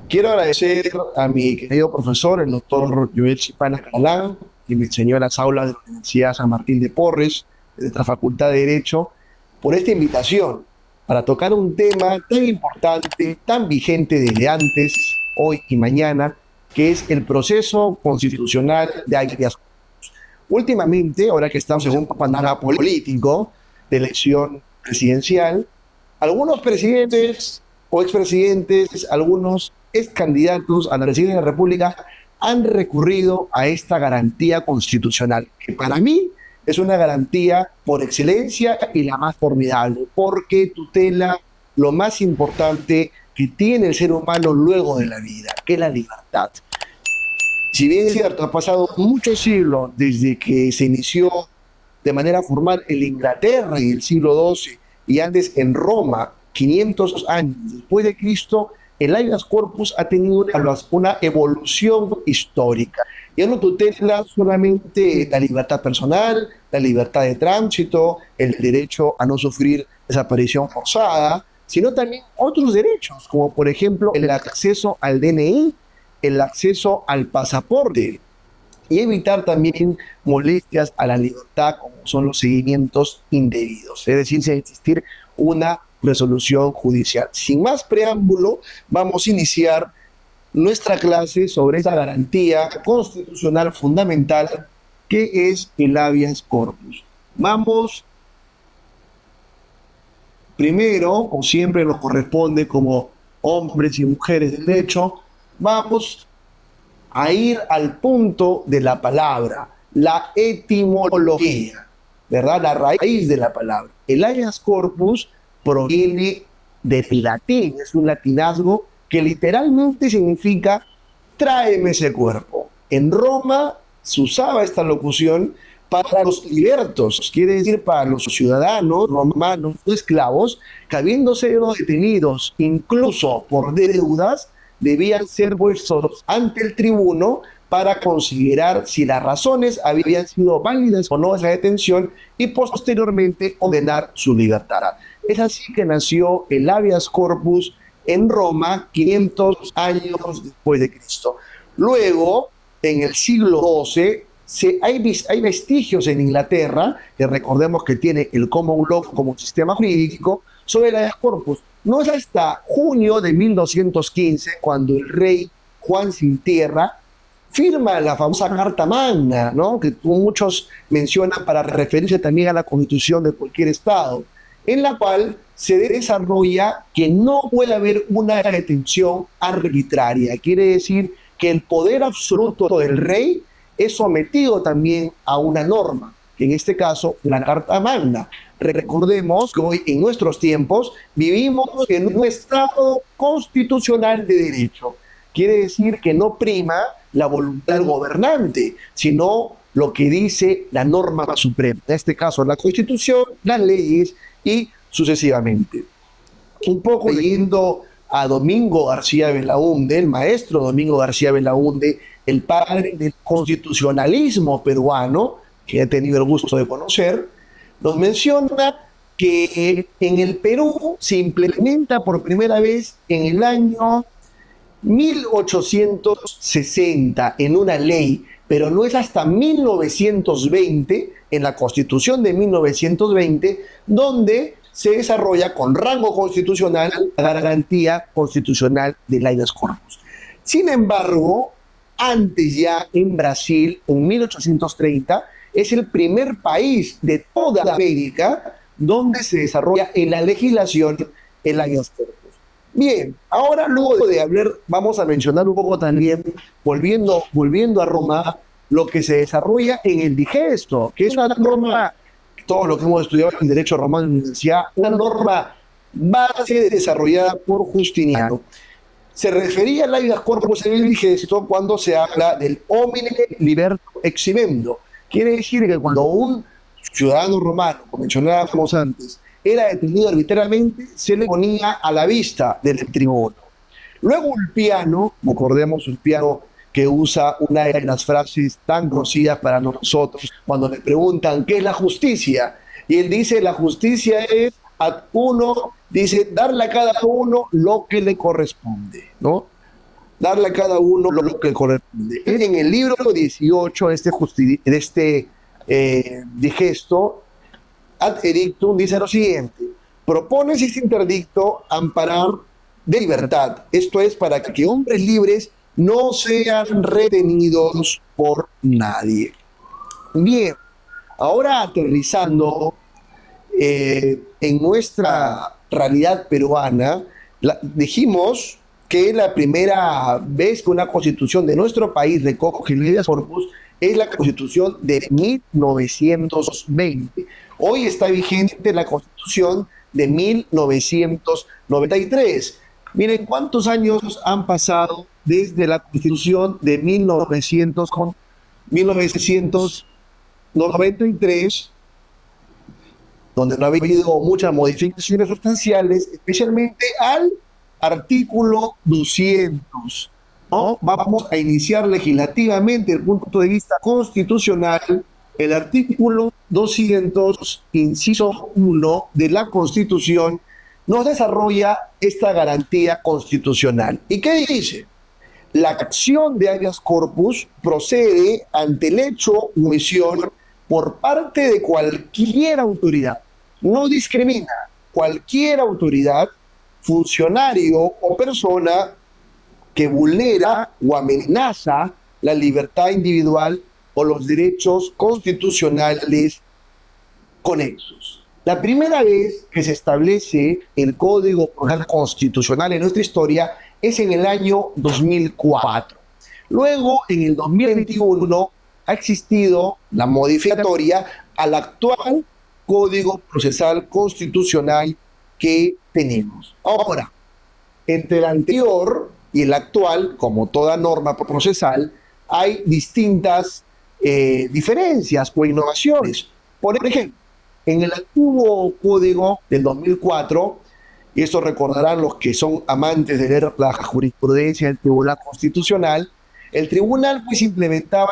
Quiero agradecer a mi querido profesor, el doctor Joel Chipana Calán, que me enseñó en las aulas de la Universidad San Martín de Porres, de nuestra Facultad de Derecho, por esta invitación para tocar un tema tan importante, tan vigente desde antes, hoy y mañana, que es el proceso constitucional de habeas. Últimamente, ahora que estamos en un panorama político de elección presidencial, algunos presidentes o expresidentes, algunos ex candidatos a la presidencia de la República han recurrido a esta garantía constitucional, que para mí es una garantía por excelencia y la más formidable, porque tutela lo más importante que tiene el ser humano luego de la vida, que es la libertad. Si bien es cierto, ha pasado muchos siglos desde que se inició de manera formal en Inglaterra en el siglo XII y antes en Roma, 500 años después de Cristo, el habeas corpus ha tenido una evolución histórica. Ya no tutela solamente la libertad personal, la libertad de tránsito, el derecho a no sufrir desaparición forzada, sino también otros derechos, como por ejemplo el acceso al DNI, el acceso al pasaporte, y evitar también molestias a la libertad como son los seguimientos indebidos, es decir, sin existir una resolución judicial. Sin más preámbulo, vamos a iniciar nuestra clase sobre esta garantía constitucional fundamental que es el habeas corpus. Vamos primero, o siempre nos corresponde como hombres y mujeres del derecho, vamos a ir al punto de la palabra, la etimología, ¿verdad? La raíz de la palabra. El habeas corpus proviene del latín, es un latinazgo que literalmente significa tráeme ese cuerpo. En Roma se usaba esta locución para los libertos, quiere decir para los ciudadanos romanos o esclavos que habiendo sido detenidos incluso por deudas, debían ser puestos ante el tribuno para considerar si las razones habían sido válidas o no esa detención y posteriormente ordenar su libertad. Es así que nació el habeas corpus en Roma 500 años después de Cristo. Luego, en el siglo XII, hay vestigios en Inglaterra, que recordemos que tiene el common law como sistema jurídico, sobre el habeas corpus. No es hasta junio de 1215 cuando el rey Juan Sin Tierra firma la famosa Carta Magna, ¿no? Que muchos mencionan para referirse también a la constitución de cualquier estado, en la cual se desarrolla que no puede haber una detención arbitraria. Quiere decir que el poder absoluto del rey es sometido también a una norma, que en este caso la Carta Magna. Recordemos que hoy en nuestros tiempos vivimos en un estado constitucional de derecho. Quiere decir que no prima la voluntad del gobernante, sino lo que dice la norma suprema. En este caso la Constitución, las leyes y sucesivamente. Un poco leyendo a Domingo García Belaúnde, el maestro Domingo García Belaúnde, el padre del constitucionalismo peruano, que he tenido el gusto de conocer, nos menciona que en el Perú se implementa por primera vez en el año 1860 en una ley, pero no es hasta 1920, en la Constitución de 1920, donde se desarrolla con rango constitucional la garantía constitucional del habeas corpus. Sin embargo, antes ya en Brasil, en 1830, es el primer país de toda América donde se desarrolla en la legislación el habeas corpus. Bien, ahora luego de hablar, vamos a mencionar un poco también, volviendo a Roma, lo que se desarrolla en el digesto, que es una norma, todo lo que hemos estudiado en Derecho Romano en la universidad, una norma base desarrollada por Justiniano. Se refería al habeas corpus en el digesto cuando se habla del homine liberto exhibendo. Quiere decir que cuando un ciudadano romano, como mencionábamos antes, era detenido arbitrariamente, se le ponía a la vista del tribuno. Luego Ulpiano, recordemos Ulpiano que usa una de las frases tan conocidas para nosotros cuando le preguntan ¿qué es la justicia? Y él dice la justicia es ad uno, dice darle a cada uno lo que le corresponde, ¿no? darle a cada uno lo que corresponde. En el libro 18 de este digesto, ad edictum dice lo siguiente: propones este interdicto amparar de libertad, esto es para que hombres libres no sean retenidos por nadie. Bien, ahora aterrizando en nuestra realidad peruana, dijimos que la primera vez que una constitución de nuestro país recoge el habeas corpus es la constitución de 1920. Hoy está vigente la constitución de 1993. Miren cuántos años han pasado desde la constitución de 1993, donde no ha habido muchas modificaciones sustanciales, especialmente al artículo 200. ¿No? Vamos a iniciar legislativamente desde el punto de vista constitucional. El artículo 200, inciso 1 de la Constitución, nos desarrolla esta garantía constitucional. ¿Y qué dice? La acción de habeas corpus procede ante el hecho o omisión por parte de cualquier autoridad. No discrimina. Cualquier autoridad, funcionario o persona que vulnera o amenaza la libertad individual o los derechos constitucionales conexos. La primera vez que se establece el Código Procesal Constitucional en nuestra historia es en el año 2004. Luego, en el 2021, ha existido la modificatoria al actual Código Procesal Constitucional que tenemos. Ahora, entre el anterior y el actual, como toda norma procesal, hay distintas diferencias o innovaciones. Por ejemplo, en el antiguo código del 2004, y esto recordarán los que son amantes de leer la jurisprudencia del Tribunal Constitucional, el tribunal pues implementó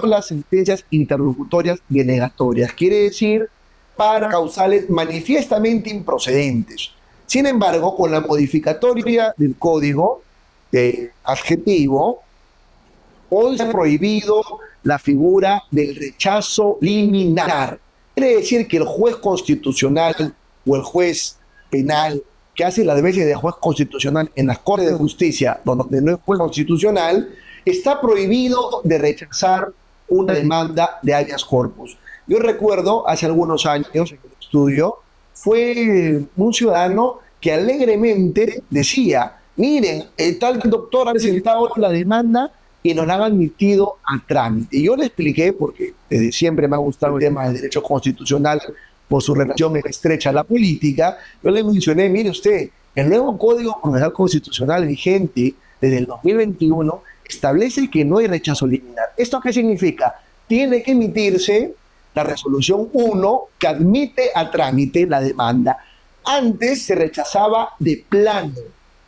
las sentencias interlocutorias denegatorias, quiere decir, para causales manifiestamente improcedentes. Sin embargo, con la modificatoria del código adjetivo, hoy se ha prohibido la figura del rechazo liminar. Quiere decir que el juez constitucional o el juez penal que hace las veces de juez constitucional en las Cortes de Justicia, donde no es juez constitucional, está prohibido de rechazar una demanda de habeas corpus. Yo recuerdo hace algunos años en el estudio, fue un ciudadano que alegremente decía: miren, el tal doctor ha presentado la demanda y nos la han admitido a trámite. Y yo le expliqué, porque desde siempre me ha gustado el tema del derecho constitucional por su relación estrecha a la política, yo le mencioné: mire usted, el nuevo Código Procesal Constitucional vigente desde el 2021 establece que no hay rechazo liminar. ¿Esto qué significa? Tiene que emitirse la resolución 1 que admite a trámite la demanda. Antes se rechazaba de plano.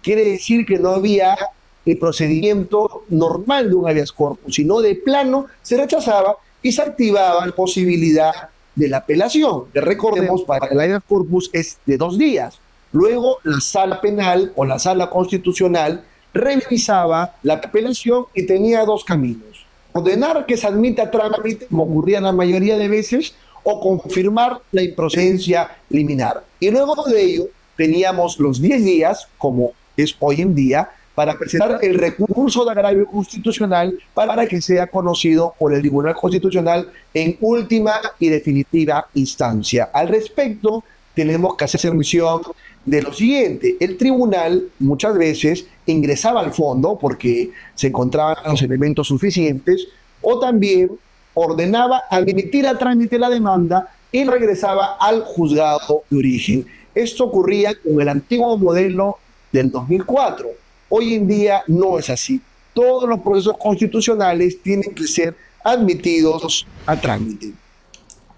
Quiere decir que no había el procedimiento normal de un habeas corpus, sino de plano se rechazaba y se activaba la posibilidad de la apelación. Que recordemos, para el habeas corpus es de 2 días. Luego la sala penal o la sala constitucional revisaba la apelación y tenía 2 caminos: ordenar que se admita a trámite, como ocurría la mayoría de veces, o confirmar la improcedencia liminar. Y luego de ello teníamos los 10 días, como es hoy en día, para presentar el recurso de agravio constitucional para que sea conocido por el Tribunal Constitucional en última y definitiva instancia. Al respecto, tenemos que hacer mención de lo siguiente: el tribunal muchas veces ingresaba al fondo porque se encontraban los elementos suficientes, o también ordenaba admitir a trámite la demanda y regresaba al juzgado de origen. Esto ocurría con el antiguo modelo del 2004. Hoy en día no es así. Todos los procesos constitucionales tienen que ser admitidos a trámite.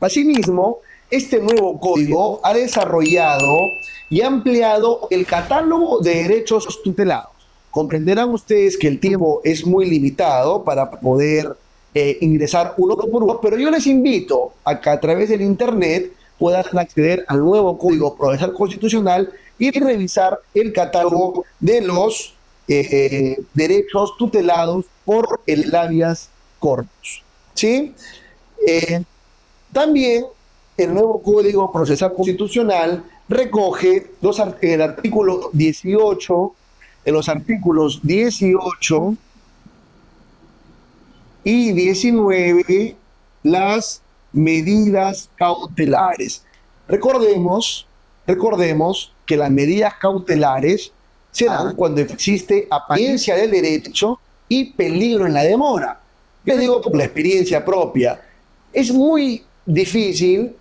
Asimismo, este nuevo código ha desarrollado y ampliado el catálogo de derechos tutelados. Comprenderán ustedes que el tiempo es muy limitado para poder ingresar uno por uno, pero yo les invito a que a través del internet puedan acceder al nuevo Código Procesal Constitucional y revisar el catálogo de los derechos tutelados por el habeas corpus. ¿Sí? Eh, También el nuevo Código Procesal Constitucional recoge el artículo 18, en los artículos 18 y 19, las medidas cautelares. Recordemos, recordemos que las medidas cautelares se dan cuando existe apariencia del derecho y peligro en la demora. Les digo por la experiencia propia. Es muy difícil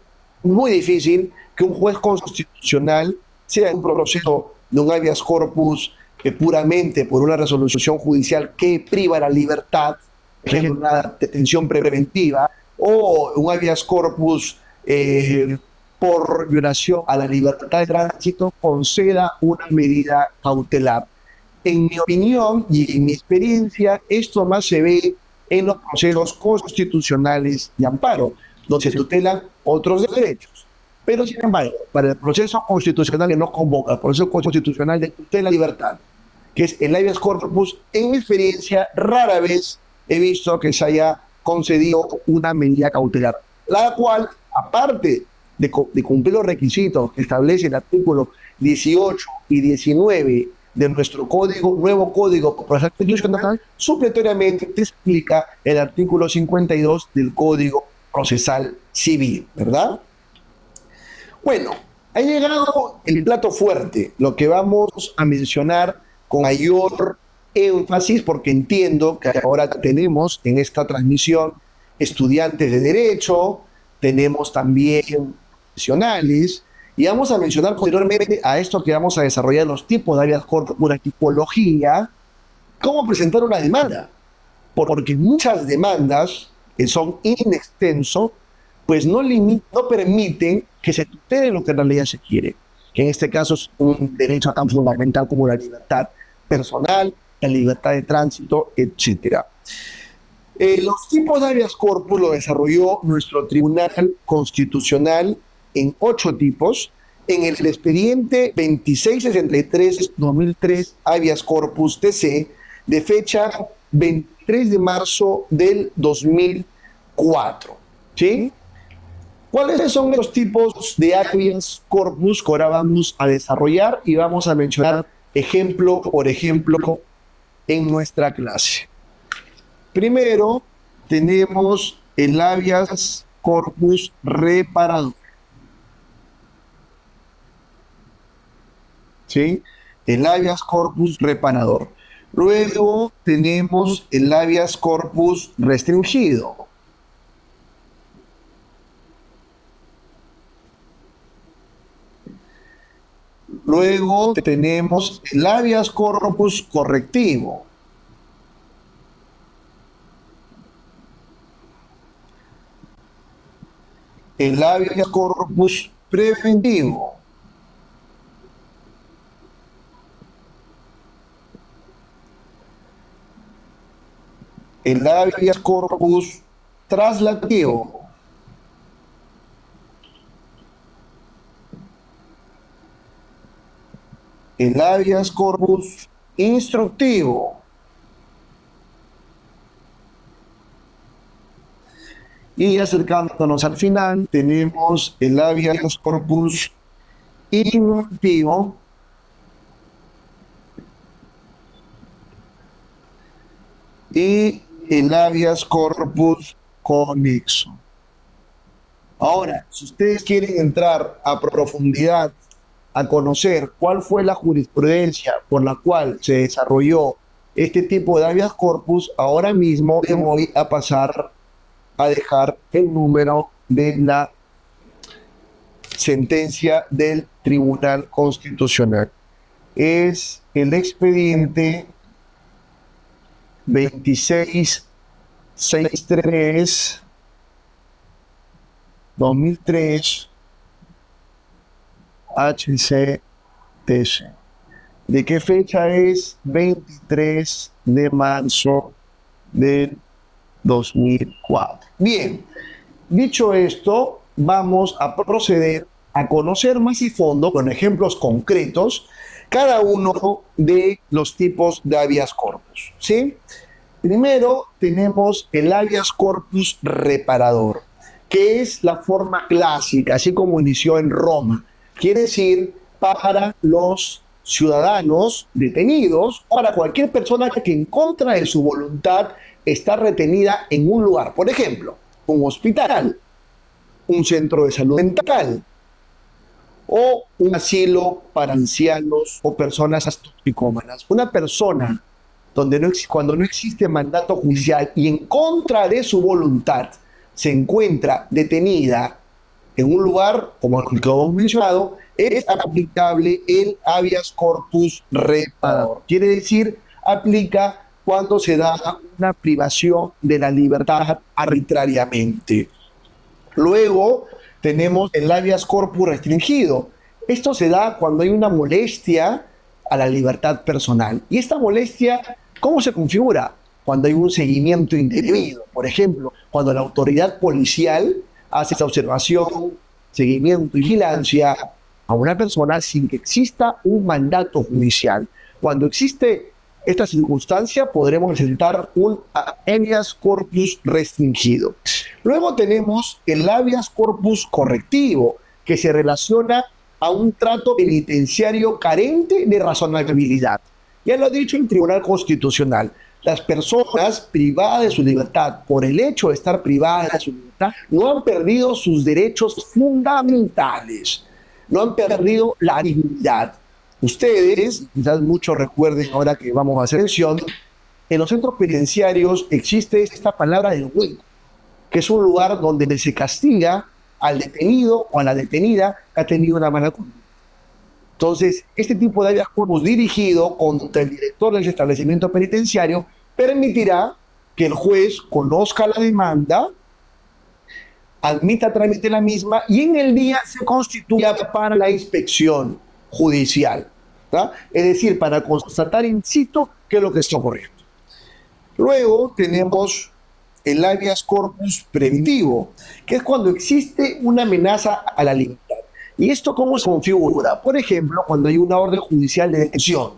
que un juez constitucional sea en un proceso de un habeas corpus puramente por una resolución judicial que priva la libertad, por ejemplo, una detención preventiva, o un habeas corpus por violación a la libertad de tránsito, conceda una medida cautelar. En mi opinión y en mi experiencia, esto más se ve en los procesos constitucionales de amparo, donde se tutelan otros derechos. Pero, sin embargo, para el proceso constitucional que nos convoca, el proceso constitucional de tutela de libertad, que es el habeas corpus, en mi experiencia, rara vez he visto que se haya concedido una medida cautelar, la cual, aparte de cumplir los requisitos que establece el artículo 18 y 19 de nuestro nuevo Código Procesal Constitucional, supletoriamente te explica el artículo 52 del Código Procesal Civil, ¿verdad? Bueno, ha llegado el plato fuerte, lo que vamos a mencionar con mayor énfasis, porque entiendo que ahora tenemos en esta transmisión estudiantes de Derecho, tenemos también profesionales, y vamos a mencionar posteriormente a esto que vamos a desarrollar los tipos de habeas corpus, una tipología, cómo presentar una demanda, porque muchas demandas que son in extenso, pues no permiten que se tutele lo que en realidad se quiere, que en este caso es un derecho tan fundamental como la libertad personal, la libertad de tránsito, etc. Los tipos de habeas corpus lo desarrolló nuestro Tribunal Constitucional en 8 tipos. En el expediente 2663-2003 habeas corpus TC de fecha 23 de marzo del 2004. ¿Sí? ¿Cuáles son los tipos de habeas corpus que ahora vamos a desarrollar y vamos a mencionar ejemplo por ejemplo en nuestra clase? Primero, tenemos el habeas corpus reparador. ¿Sí? El habeas corpus reparador. Luego tenemos el habeas corpus restringido. Luego tenemos el habeas corpus correctivo. El habeas corpus preventivo. El habeas corpus traslativo. El habeas corpus instructivo. Y acercándonos al final, tenemos el habeas corpus instructivo y el habeas corpus conexo. Ahora, si ustedes quieren entrar a profundidad a conocer cuál fue la jurisprudencia por la cual se desarrolló este tipo de habeas corpus, ahora mismo les voy a pasar a dejar el número de la sentencia del Tribunal Constitucional. Es el expediente 2663-2003 HCTC. ¿De qué fecha es? 23 de marzo del 2004. Bien, dicho esto, vamos a proceder a conocer más y fondo, con ejemplos concretos, cada uno de los tipos de habeas corpus, ¿sí? Primero tenemos el habeas corpus reparador, que es la forma clásica, así como inició en Roma. Quiere decir para los ciudadanos detenidos o para cualquier persona que en contra de su voluntad está retenida en un lugar. Por ejemplo, un hospital, un centro de salud mental o un asilo para ancianos o personas toxicómanas. Una persona cuando no existe mandato judicial y en contra de su voluntad se encuentra detenida en un lugar, como el que hemos mencionado, es aplicable el habeas corpus reparador. Quiere decir, aplica cuando se da una privación de la libertad arbitrariamente. Luego tenemos el habeas corpus restringido. Esto se da cuando hay una molestia a la libertad personal. Y esta molestia, ¿cómo se configura? Cuando hay un seguimiento indebido. Por ejemplo, cuando la autoridad policial hace esta observación, seguimiento y vigilancia a una persona sin que exista un mandato judicial. Cuando existe esta circunstancia, podremos presentar un habeas corpus restringido. Luego tenemos el habeas corpus correctivo, que se relaciona a un trato penitenciario carente de razonabilidad. Ya lo ha dicho el Tribunal Constitucional. Las personas privadas de su libertad por el hecho de estar privadas de su libertad no han perdido sus derechos fundamentales, no han perdido la dignidad. Ustedes, quizás muchos recuerden ahora que vamos a hacer mención, en los centros penitenciarios existe esta palabra del hueco, que es un lugar donde se castiga al detenido o a la detenida que ha tenido una mala conducta. Entonces, este tipo de habeas corpus dirigido contra el director del establecimiento penitenciario permitirá que el juez conozca la demanda, admita trámite la misma y en el día se constituya para la inspección judicial, ¿tá? Es decir, para constatar in situ qué es lo que está ocurriendo. Luego tenemos el habeas corpus preventivo, que es cuando existe una amenaza a la libertad. ¿Y esto cómo se configura? Por ejemplo, cuando hay una orden judicial de detención,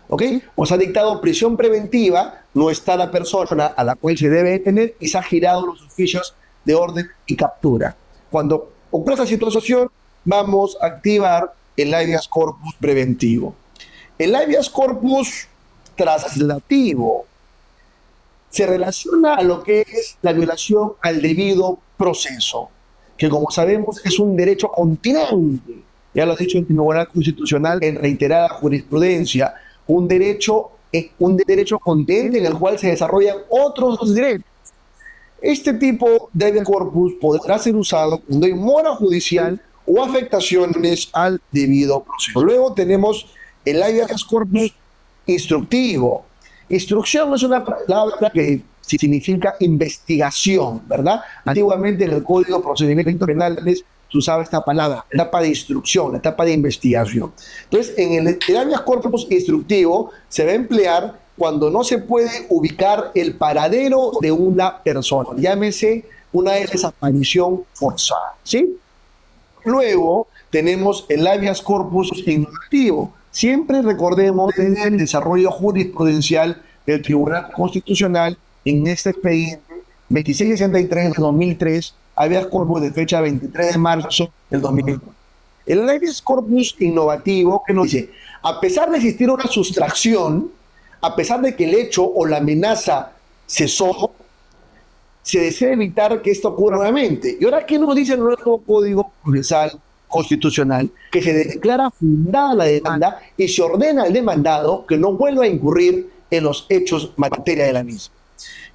¿ok? O se ha dictado prisión preventiva, no está la persona a la cual se debe detener y se han girado los oficios de orden y captura. Cuando ocurre esta situación, vamos a activar el habeas corpus preventivo. El habeas corpus traslativo se relaciona a lo que es la violación al debido proceso, que como sabemos es un derecho continente, ya lo ha dicho el Tribunal Constitucional en reiterada jurisprudencia, un derecho continente en el cual se desarrollan otros derechos. Este tipo de habeas corpus podrá ser usado cuando hay mora judicial o afectaciones al debido proceso. Luego tenemos el habeas corpus instructivo. Instrucción es una palabra que significa investigación, ¿verdad? Antiguamente en el Código de Procedimientos Penales se usaba esta palabra, la etapa de instrucción, la etapa de investigación. Entonces, en el habeas corpus instructivo se va a emplear cuando no se puede ubicar el paradero de una persona, llámese una desaparición forzada, ¿sí? Luego tenemos el habeas corpus innovativo. Siempre recordemos desde el desarrollo jurisprudencial del Tribunal Constitucional en este expediente 2663 de 2003, habeas corpus de fecha 23 de marzo del 2004. El habeas corpus innovativo que nos dice, a pesar de existir una sustracción, a pesar de que el hecho o la amenaza cesó, se desea evitar que esto ocurra nuevamente. Y ahora, ¿qué nos dice el nuevo Código Procesal Constitucional? Que se declara fundada la demanda y se ordena al demandado que no vuelva a incurrir en los hechos materia de la misma.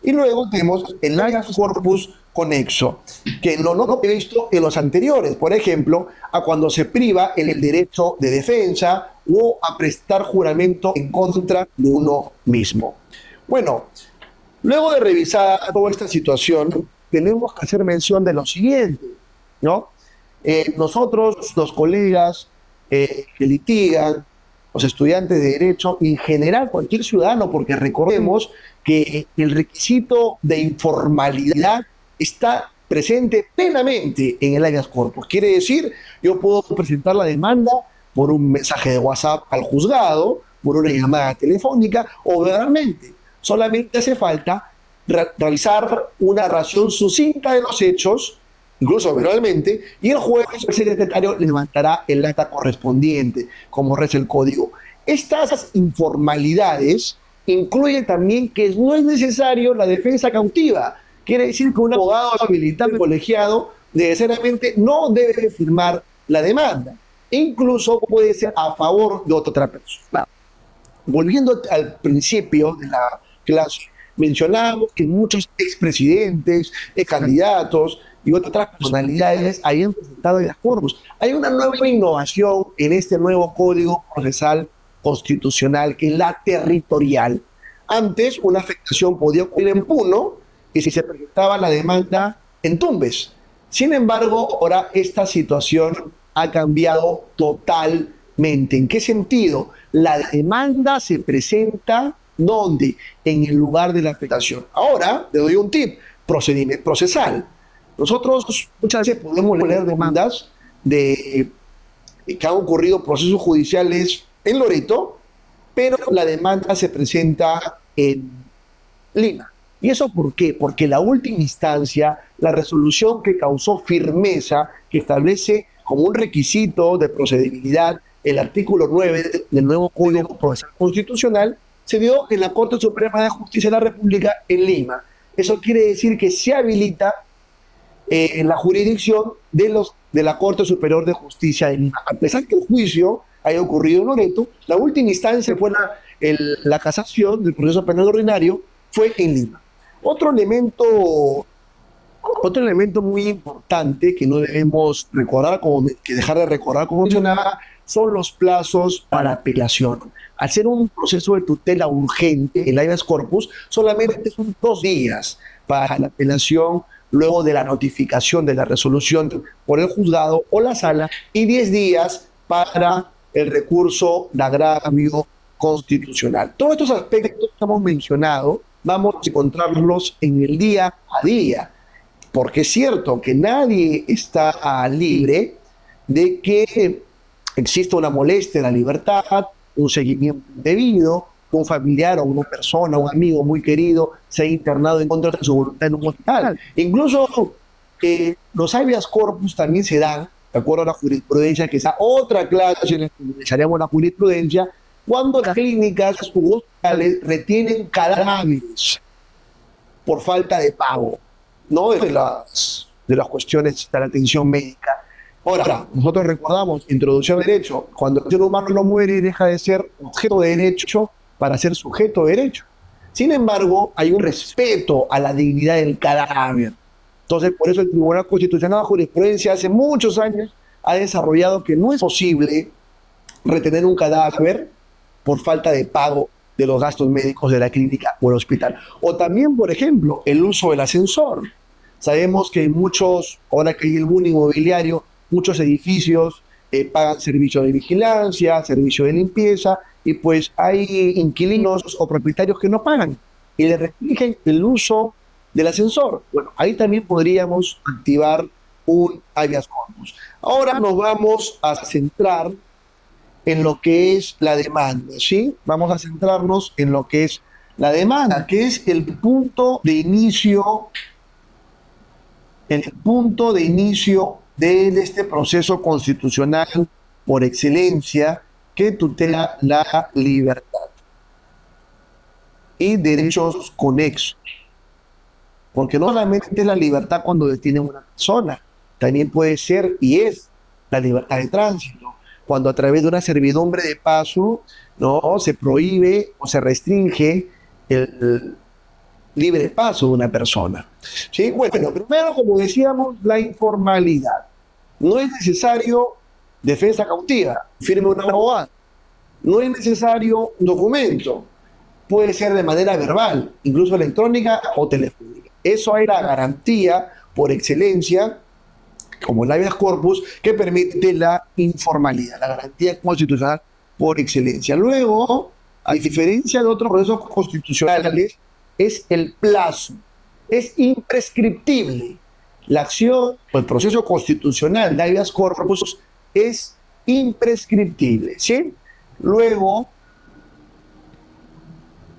Y luego tenemos el habeas corpus conexo, que no he visto en los anteriores, por ejemplo, a cuando se priva el derecho de defensa o a prestar juramento en contra de uno mismo. Bueno, luego de revisar toda esta situación, tenemos que hacer mención de lo siguiente, ¿no? Nosotros, los colegas que litigan, los estudiantes de Derecho, y en general cualquier ciudadano, porque recordemos que el requisito de informalidad está presente plenamente en el habeas corpus. Quiere decir, yo puedo presentar la demanda por un mensaje de WhatsApp al juzgado, por una llamada telefónica o verbalmente. Solamente hace falta realizar una narración sucinta de los hechos, incluso verbalmente, y el juez, el secretario, levantará el acta correspondiente, como reza el código. Estas informalidades incluyen también que no es necesario la defensa cautiva. Quiere decir que un abogado habilitado y colegiado necesariamente no debe firmar la demanda. E incluso puede ser a favor de otra persona. Volviendo al principio de la clase, mencionábamos que muchos expresidentes, candidatos y otras personalidades habían presentado las corpus. Hay una nueva innovación en este nuevo Código Procesal Constitucional, que es la territorial. Antes, una afectación podía ocurrir en Puno y si se presentaba la demanda en Tumbes. Sin embargo, ahora esta situación ha cambiado totalmente. ¿En qué sentido? La demanda se presenta ¿dónde? En el lugar de la afectación. Ahora, le doy un tip, procedimiento procesal. Nosotros muchas veces podemos leer demandas de que han ocurrido procesos judiciales en Loreto, pero la demanda se presenta en Lima. ¿Y eso por qué? Porque la última instancia, la resolución que causó firmeza, que establece como un requisito de procedibilidad el artículo 9 del nuevo Código Procesal Constitucional, se dio en la Corte Suprema de Justicia de la República en Lima. Eso quiere decir que se habilita en la jurisdicción de la Corte Superior de Justicia de Lima. A pesar que el juicio haya ocurrido en Loreto, la última instancia fue la casación del proceso penal ordinario, fue en Lima. Otro elemento muy importante que no debemos recordar, que dejar de recordar, como mencionaba, son los plazos para apelación. Al ser un proceso de tutela urgente, el habeas corpus, solamente son 2 días para la apelación luego de la notificación de la resolución por el juzgado o la sala y 10 días para el recurso de agravio constitucional. Todos estos aspectos que hemos mencionado vamos a encontrarlos en el día a día, porque es cierto que nadie está libre de que exista una molestia en la libertad, un seguimiento indebido, que un familiar o una persona, un amigo muy querido sea internado en contra de su voluntad en un hospital. Incluso los habeas corpus también se dan, de acuerdo a la jurisprudencia, que es otra clase en la que utilizaríamos la jurisprudencia, cuando las clínicas u hospitales retienen cadáveres por falta de pago, ¿no? de las cuestiones de la atención médica. Ahora, nosotros recordamos, introducción de derecho, cuando el ser humano no muere deja de ser objeto de derecho para ser sujeto de derecho. Sin embargo, hay un respeto a la dignidad del cadáver. Entonces, por eso el Tribunal Constitucional de Jurisprudencia hace muchos años ha desarrollado que no es posible retener un cadáver por falta de pago de los gastos médicos de la clínica o el hospital. O también, por ejemplo, el uso del ascensor. Sabemos que ahora que hay el boom inmobiliario, muchos edificios pagan servicio de vigilancia, servicio de limpieza, y pues hay inquilinos o propietarios que no pagan y le restringen el uso del ascensor. Bueno, ahí también podríamos activar un habeas corpus. Ahora nos vamos a centrar en lo que es la demanda, ¿sí? Vamos a centrarnos en lo que es la demanda, que es el punto de inicio de este proceso constitucional por excelencia que tutela la libertad y derechos conexos. Porque no solamente es la libertad cuando detienen a una persona, también puede ser y es la libertad de tránsito, cuando a través de una servidumbre de paso, ¿no?, se prohíbe o se restringe el libre paso de una persona. ¿Sí? Bueno, primero, como decíamos, la informalidad. No es necesario defensa cautiva, firme un abogado. No es necesario un documento. Puede ser de manera verbal, incluso electrónica o telefónica. Eso es la garantía por excelencia, como el habeas corpus, que permite la informalidad, la garantía constitucional por excelencia. Luego, a diferencia de otros procesos constitucionales, es el plazo. Es imprescriptible. La acción o el proceso constitucional de habeas corpus es imprescriptible, ¿sí? Luego,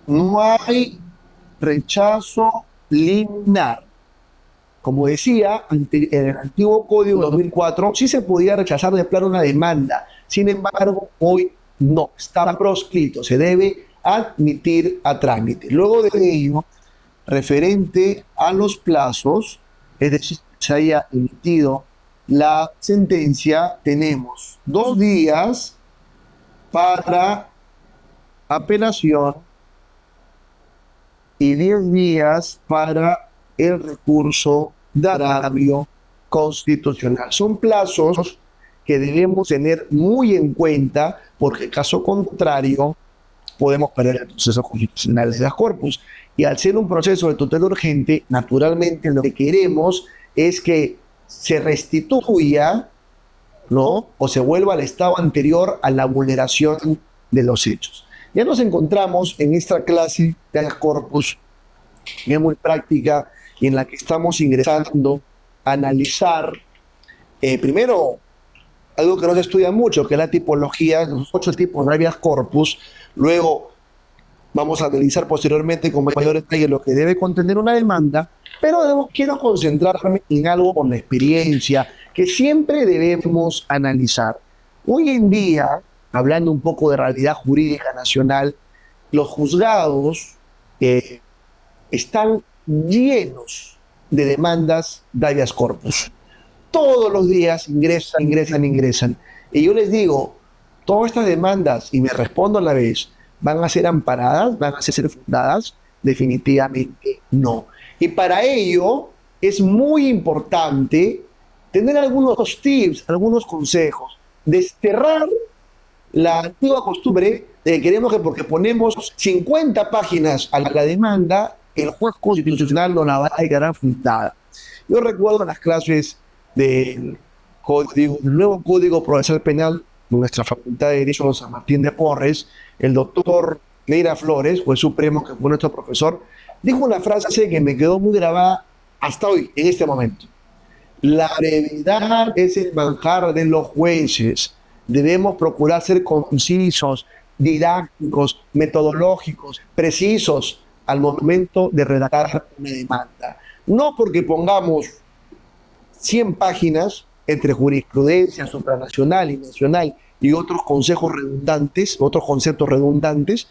no hay rechazo liminar. Como decía, en el antiguo Código 2004 sí se podía rechazar de plano una demanda. Sin embargo, hoy no, está proscrito, se debe admitir a trámite. Luego de ello, referente a los plazos, es decir, se haya emitido la sentencia, tenemos 2 días para apelación y 10 días para el recurso de agravio constitucional. Son plazos que debemos tener muy en cuenta porque caso contrario podemos perder el proceso constitucional de las corpus. Y al ser un proceso de tutela urgente, naturalmente lo que queremos es que se restituya, ¿no? O se vuelva al estado anterior a la vulneración de los hechos. Ya nos encontramos en esta clase de habeas corpus, que es muy práctica y en la que estamos ingresando a analizar, primero, algo que no se estudia mucho, que es la tipología, los 8 tipos de habeas corpus. Luego vamos a analizar posteriormente con mayor detalle lo que debe contener una demanda, pero quiero concentrarme en algo con la experiencia que siempre debemos analizar. Hoy en día, hablando un poco de realidad jurídica nacional, los juzgados están llenos de demandas de habeas corpus. Todos los días ingresan. Y yo les digo, todas estas demandas, y me respondo a la vez, ¿van a ser amparadas? ¿Van a ser fundadas? Definitivamente no. Y para ello es muy importante tener algunos tips, algunos consejos, desterrar la antigua costumbre de que queremos que porque ponemos 50 páginas a la demanda, el juez constitucional no la va a declarar fundada. Yo recuerdo en las clases del nuevo Código Procesal Penal de nuestra Facultad de Derecho de San Martín de Porres, el doctor Leira Flores, juez supremo, que fue nuestro profesor, dijo una frase que me quedó muy grabada hasta hoy, en este momento. La brevedad es el manjar de los jueces. Debemos procurar ser concisos, didácticos, metodológicos, precisos al momento de redactar una demanda. No porque pongamos 100 páginas entre jurisprudencia supranacional y nacional y otros consejos redundantes, otros conceptos redundantes,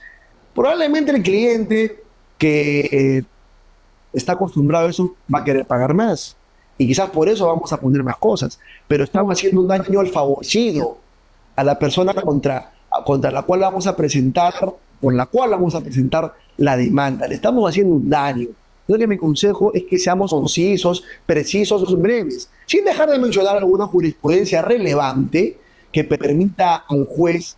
probablemente el cliente que está acostumbrado a eso va a querer pagar más. Y quizás por eso vamos a poner más cosas. Pero estamos haciendo un daño al favorecido, a la persona contra la cual vamos a presentar, con la cual vamos a presentar la demanda. Le estamos haciendo un daño. Lo que mi consejo es que seamos concisos, precisos, breves, sin dejar de mencionar alguna jurisprudencia relevante que permita al juez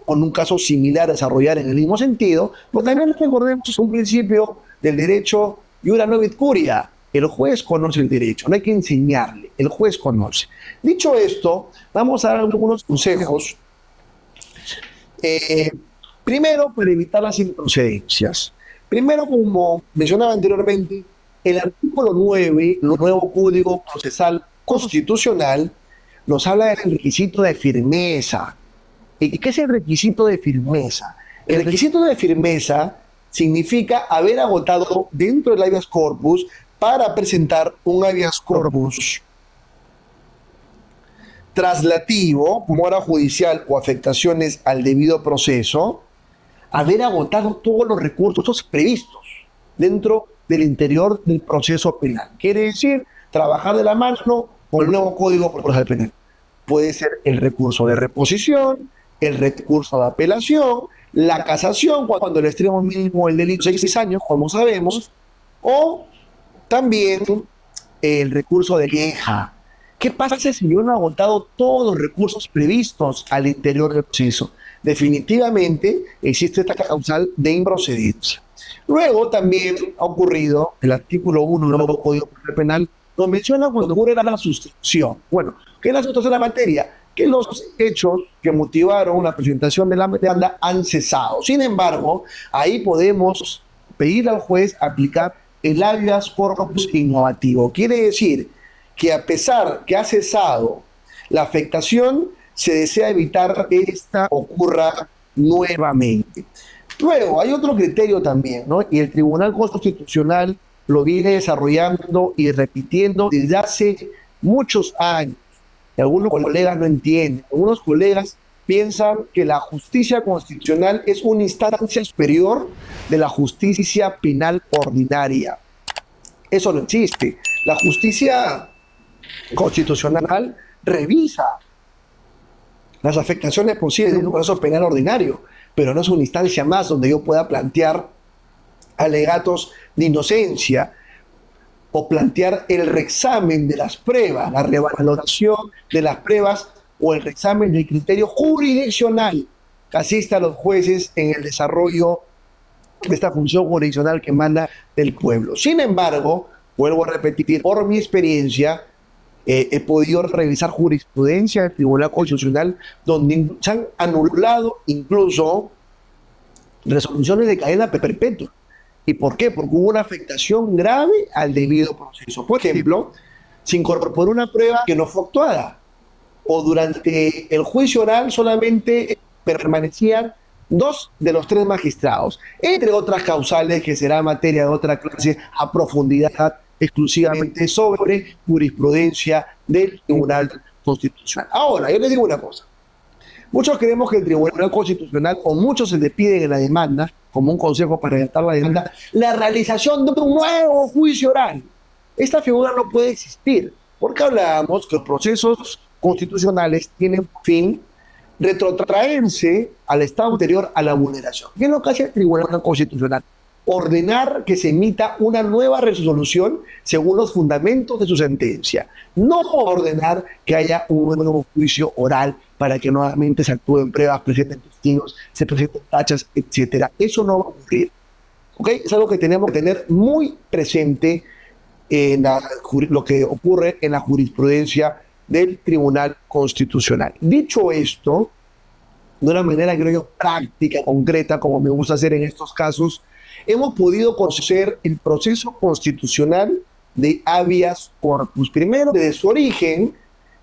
con un caso similar desarrollar en el mismo sentido, pero también recordemos un principio del derecho iura novit curia. El juez conoce el derecho, no hay que enseñarle, el juez conoce. Dicho esto, vamos a dar algunos consejos. Primero, para evitar las improcedencias. Primero, como mencionaba anteriormente, el artículo 9, el nuevo Código Procesal Constitucional, nos habla del requisito de firmeza. ¿Y qué es el requisito de firmeza? El requisito de firmeza significa haber agotado dentro del habeas corpus para presentar un habeas corpus traslativo, mora judicial o afectaciones al debido proceso, haber agotado todos los recursos previstos dentro del interior del proceso penal. Quiere decir, trabajar de la mano con el nuevo Código Procesal Penal. Puede ser el recurso de reposición, el recurso de apelación, la casación, cuando el extremo mínimo del delito es 6 años, como sabemos, o también el recurso de queja. ¿Qué pasa si yo no he agotado todos los recursos previstos al interior del proceso? Definitivamente existe esta causal de improcedencia. Luego también ha ocurrido, el artículo 1 del nuevo Código Penal nos menciona cuando ocurre la sustracción. Bueno, ¿qué es la sustracción de la materia? Que los hechos que motivaron la presentación de la demanda han cesado. Sin embargo, ahí podemos pedir al juez aplicar el habeas corpus innovativo. Quiere decir que a pesar que ha cesado la afectación, se desea evitar que esta ocurra nuevamente. Luego, hay otro criterio también, ¿no? Y el Tribunal Constitucional lo viene desarrollando y repitiendo desde hace muchos años. Y algunos colegas no entienden. Algunos colegas piensan que la justicia constitucional es una instancia superior de la justicia penal ordinaria. Eso no existe. La justicia constitucional revisa las afectaciones posibles de un proceso penal ordinario, pero no es una instancia más donde yo pueda plantear alegatos de inocencia o plantear el reexamen de las pruebas, la revaloración de las pruebas o el reexamen del criterio jurisdiccional que asista a los jueces en el desarrollo de esta función jurisdiccional que emana del pueblo. Sin embargo, vuelvo a repetir, por mi experiencia, he podido revisar jurisprudencia del Tribunal Constitucional donde se han anulado incluso resoluciones de cadena perpetua. ¿Y por qué? Porque hubo una afectación grave al debido proceso. Por ejemplo, se incorporó una prueba que no fue actuada, o durante el juicio oral solamente permanecían 2 de los 3 magistrados, entre otras causales que será materia de otra clase a profundidad exclusivamente sobre jurisprudencia del Tribunal Constitucional. Ahora, yo les digo una cosa. Muchos creemos que el Tribunal Constitucional, o muchos se le piden en la demanda, como un consejo para redactar la demanda, la realización de un nuevo juicio oral. Esta figura no puede existir, porque hablábamos que los procesos constitucionales tienen fin retrotraerse al estado anterior a la vulneración. ¿Qué es lo que hace el Tribunal Constitucional? Ordenar que se emita una nueva resolución según los fundamentos de su sentencia. No ordenar que haya un nuevo juicio oral para que nuevamente se actúen pruebas, presenten testigos, se presenten tachas, etc. Eso no va a ocurrir. ¿Okay? Es algo que tenemos que tener muy presente en lo que ocurre en la jurisprudencia del Tribunal Constitucional. Dicho esto, de una manera, creo yo, práctica, concreta, como me gusta hacer en estos casos, hemos podido conocer el proceso constitucional de habeas corpus. Primero, desde su origen,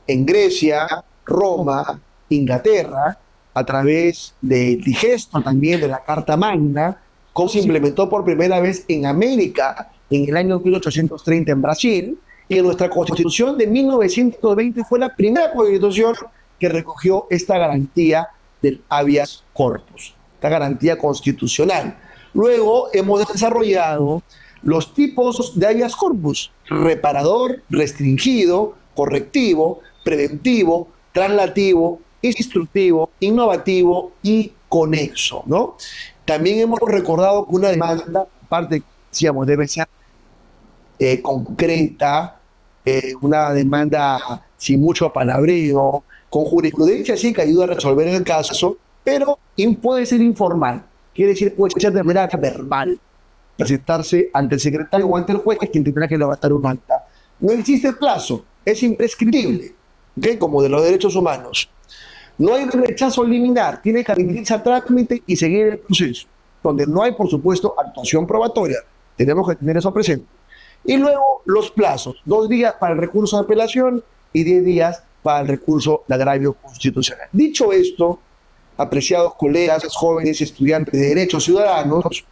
en Grecia, Roma, Inglaterra, a través del digesto también de la Carta Magna, cómo se implementó por primera vez en América en el año 1830 en Brasil, y en nuestra Constitución de 1920 fue la primera constitución que recogió esta garantía del habeas corpus, esta garantía constitucional. Luego hemos desarrollado los tipos de habeas corpus: reparador, restringido, correctivo, preventivo, translativo, instructivo, innovativo y conexo, ¿no? También hemos recordado que una demanda, aparte, decíamos, debe ser concreta, una demanda sin mucho palabreo, con jurisprudencia sí que ayuda a resolver el caso, pero puede ser informal. Quiere decir, puede ser de manera verbal, presentarse ante el secretario o ante el juez, quien tendrá que levantar un acta. No existe plazo, es imprescriptible, ¿okay? Como de los derechos humanos. No hay rechazo liminar, tiene que admitirse a trámite y seguir el proceso, donde no hay, por supuesto, actuación probatoria. Tenemos que tener eso presente. Y luego los plazos: 2 días para el recurso de apelación y 10 días para el recurso de agravio constitucional. Dicho esto, apreciados colegas, jóvenes, estudiantes de derechos ciudadanos,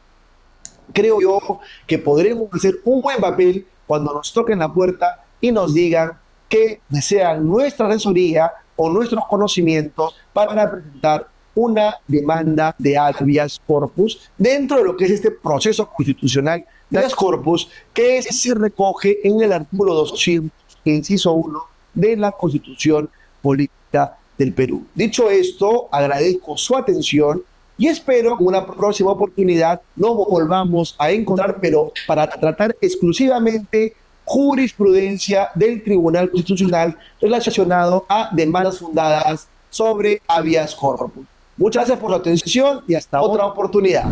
creo yo que podremos hacer un buen papel cuando nos toquen la puerta y nos digan que desean nuestra asesoría o nuestros conocimientos para presentar una demanda de habeas corpus dentro de lo que es este proceso constitucional de habeas corpus, que se recoge en el artículo 200, inciso 1 de la Constitución Política del Perú. Dicho esto, agradezco su atención y espero que en una próxima oportunidad nos volvamos a encontrar, pero para tratar exclusivamente jurisprudencia del Tribunal Constitucional relacionado a demandas fundadas sobre habeas corpus. Muchas gracias por su atención y hasta otra oportunidad.